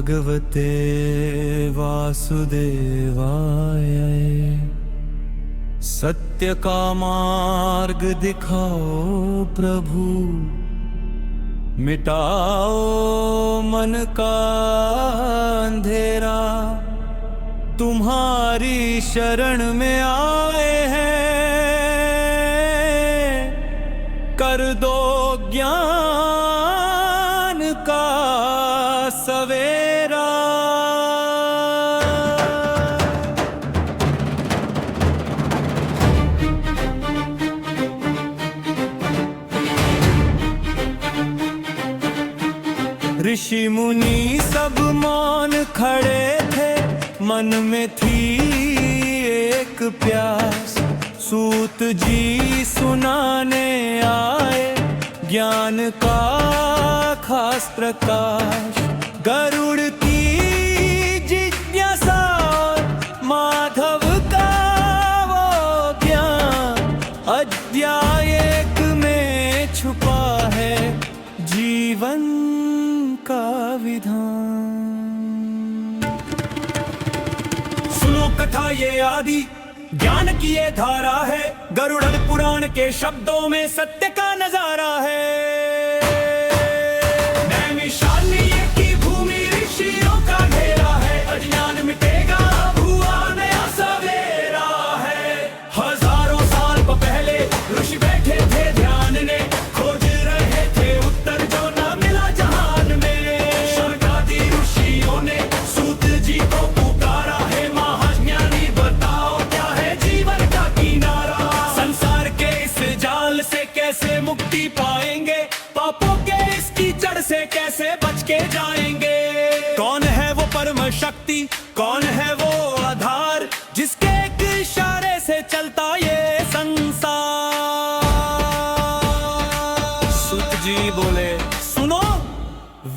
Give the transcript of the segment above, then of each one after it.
भगवते वासुदेवाय। सत्य का मार्ग दिखाओ प्रभु, मिटाओ मन का अंधेरा। तुम्हारी शरण में आए हैं, कर दो ज्ञान का सवेरा। ऋषि मुनि सब मौन खड़े थे, मन में थी एक प्यास। सूत जी सुनाने आए ज्ञान का खास प्रकाश। गरुड़ की जिज्ञासा और माधव का वो ज्ञान, अध्याय एक में छुपा है जीवन का विधान। सुनो कथा ये आदि ज्ञान की ये धारा है, गरुड़ पुराण के शब्दों में सत्य का नजारा है। नैमिषारण्य की भूमि ऋषियों का घेरा है, अज्ञान मिटेगा हुआ नया सवेरा है। हजारों साल पहले ऋषि बैठे थे ध्यान ने, खोज रहे थे उत्तर जो न मिला जहान में। शर्कादि ऋषियों ने सूत जी को पुकारा है, महाज्ञानी बताओ क्या है जीवन का किनारा। संसार के इस जाल से कैसे मुक्ति पाएंगे, पापों के इसकी जड़ से कैसे बच के जाएंगे। कौन है वो परम शक्ति, कौन है वो आधार, जिसके एक इशारे से चलता ये संसार। सूत जी बोले सुनो,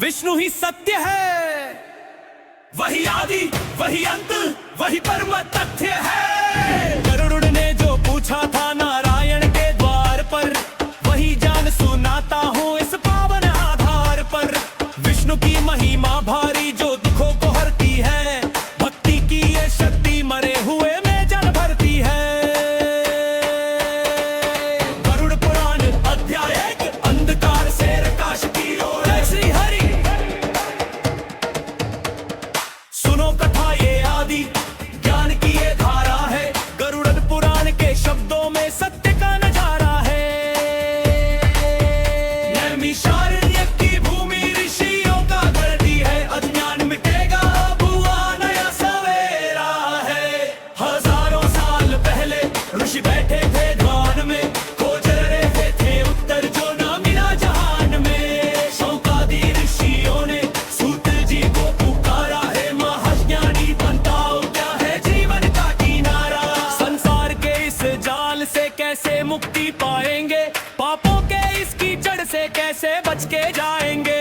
विष्णु ही सत्य है, वही आदि वही अंत वही परम तथ्य है। गरुड़ ने जो पूछा था नारायण के द्वार पर, वही जान सुनाता हूँ इस पावन आधार पर। विष्णु की महिमा भारी जो दुखों को हरती है, भक्ति की ये शक्ति मरे हुए में जन भरती है। गरुड़ पुराण अध्याय एक, अंधकार से प्रकाश की ओर। जय श्री हरि। सुनो कथा ये आदि ज्ञान की ये धारा है, गरुड़ पुराण के शब्दों में सत्य का नजारा है। नैमिषारण्य की भूमि ऋषियों का धरती है, अज्ञान मिटेगा हुआ नया सवेरा है। हजारों साल पहले ऋषि बैठे थे ध्यान में, खोज रहे थे उत्तर जो न मिला जहान में। शौकादि ऋषियों ने सूत जी को पुकारा है, महाज्ञानी बताओ क्या है जीवन का किनारा। संसार के इस जाल से कैसे मुक्ति पाएंगे, पापों के इसकी जड़ से कैसे बच के जाएंगे।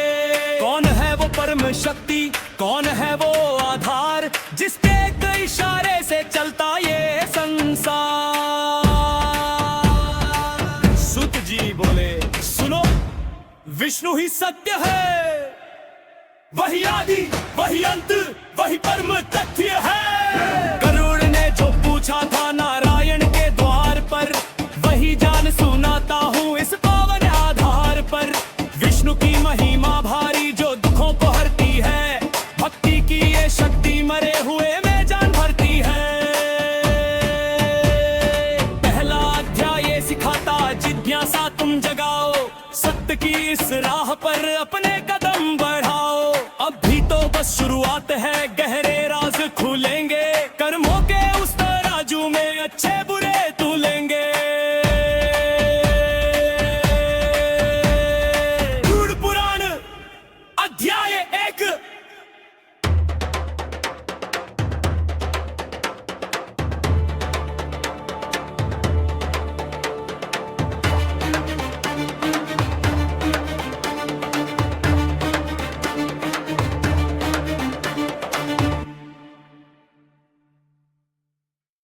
कौन है वो परम शक्ति, कौन है वो आधार, जिसके एक इशारे से चलता ये संसार। सूत जी बोले सुनो, विष्णु ही सत्य है, वही आदि वही अंत वही परम तथ्य है। गरुड़ ने जो पूछा था नारायण के द्वार पर, वही जान सुनाता हूँ इस पावन आधार पर। विष्णु की महिमा भारी जो दुखों को हरती है, भक्ति की ये शक्ति मरे हुए में जान भरती है। पहला अध्याय ये सिखाता जिज्ञासा तुम जगाओ, सत्य की इस राह पर अपने कदम बढ़ाओ। अब भी तो बस शुरुआत है, गहरे राज खुलेंगे।